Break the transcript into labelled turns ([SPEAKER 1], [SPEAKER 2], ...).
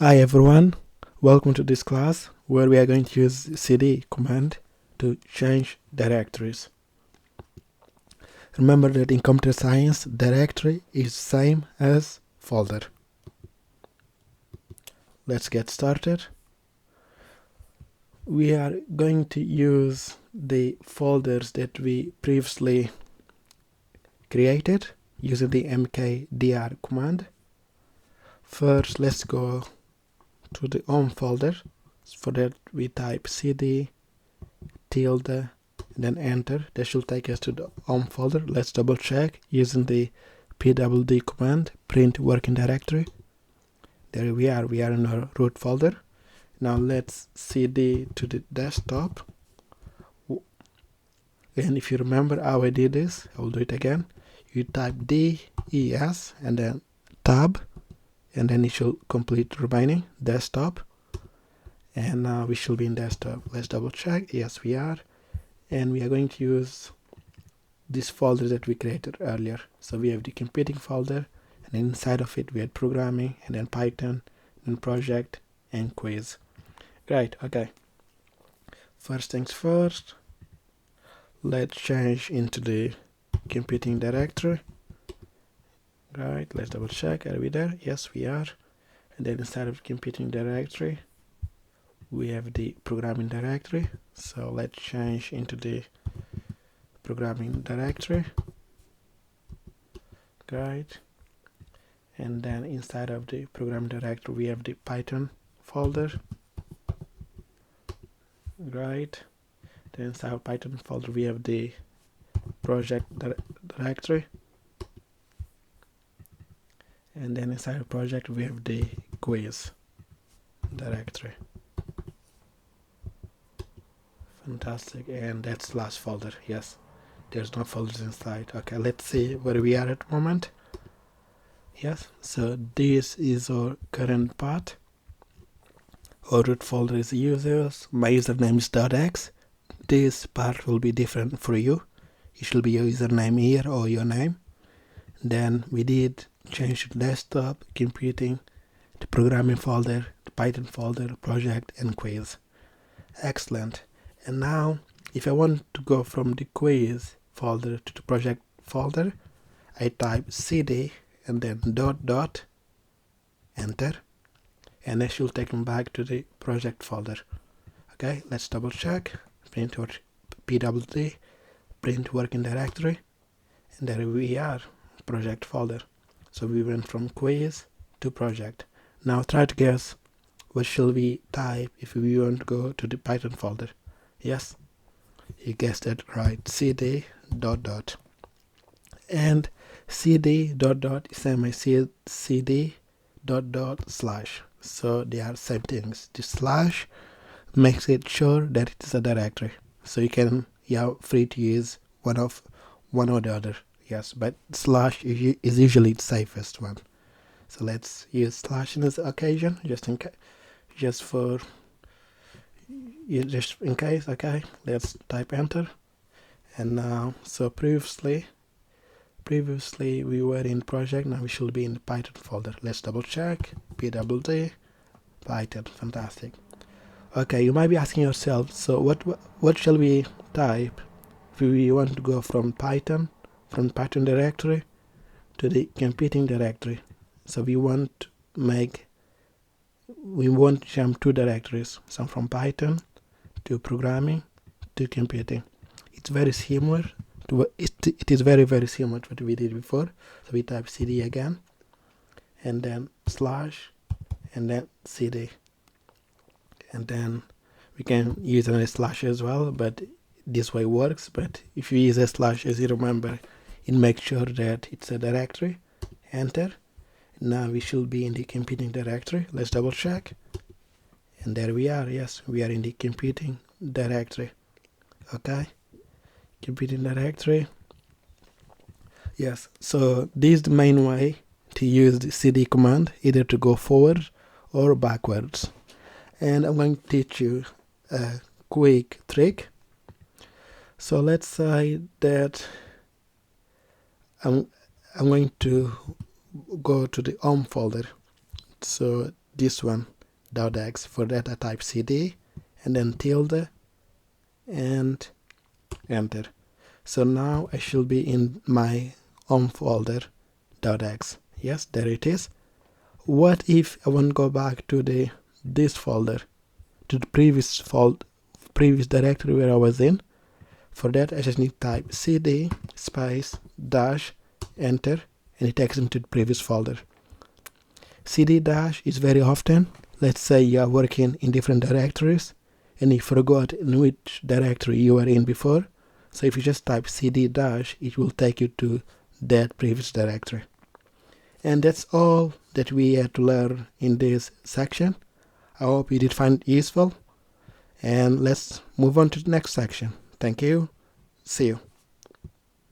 [SPEAKER 1] Hi everyone, welcome to this class where we are going to use cd command to change directories. Remember that in computer science, directory is same as folder. Let's get started. We are going to use the folders that we previously created using the mkdir command. First, let's go to the home folder. For that, we type cd tilde and then enter. That should take us to the home folder. Let's double check using the pwd command, print working directory. There we are in our root folder. Now let's cd to the desktop. And if you remember how I did this, I will do it again. You type des and then tab, and then it should complete remaining desktop. And now we should be in desktop. Let's double check. Yes, we are. And we are going to use this folder that we created earlier. So we have the computing folder, and inside of it we had programming, and then Python, and project, and quiz. Great, okay. First things first, let's change into the computing directory. Right, let's double check. Are we there? Yes, we are. And then inside of computing directory, we have the programming directory. So let's change into the programming directory. Great. And then inside of the programming directory, we have the Python folder. Right. Then inside of Python folder, we have the project directory. And then inside of project, we have the quiz directory. Fantastic. And that's the last folder. Yes, there's no folders inside. Okay, let's see where we are at the moment. Yes, so this is our current path. Our root folder is users. My username is .x. This part will be different for you. It should be your username here or your name. Then we did change to desktop, computing, the programming folder, the Python folder, project, and quiz. Excellent. And now, if I want to go from the quiz folder to the project folder, I type cd and then dot, enter, and I should take me back to the project folder. Okay, let's double check. Print or pwd, print working directory, and there we are, project folder. So we went from quiz to project. Now try to guess what shall we type if we want to go to the Python folder. Yes, you guessed it right. cd dot, and cd dot is same as cd dot slash. So they are same things. The slash makes it sure that it is a directory. So you are free to use one or the other. Yes, but slash is usually the safest one. So let's use slash in this occasion, just in case, just in case. Okay, let's type enter. And now, so previously we were in project. Now we should be in the Python folder. Let's double check. pwd Python. Fantastic. Okay, you might be asking yourself, so what shall we type if we want to go from Python directory to the computing directory? So we want to jump two directories, some from Python to programming to computing. It's very similar to it is very similar to what we did before. So we type cd again, and then slash, and then cd, and then we can use a slash as well, but this way works. But if you use a slash, as you remember, it makes sure that it's a directory. Enter. Now we should be in the computing directory. Let's double check. And there we are. Yes, we are in the computing directory. Okay, computing directory. Yes, so this is the main way to use the cd command, either to go forward or backwards. And I'm going to teach you a quick trick. So let's say that I'm going to go to the home folder. So this one, .x. For that I type cd and then tilde and enter. So now I should be in my home folder .x. Yes, there it is. What if I want to go back to this folder, to the previous directory where I was in? For that I just need to type cd space dash enter, and it takes me to the previous folder. cd dash is very often, let's say you are working in different directories and you forgot in which directory you were in before. So if you just type cd dash, it will take you to that previous directory. And that's all that we had to learn in this section. I hope you did find it useful, and let's move on to the next section. Thank you. See you.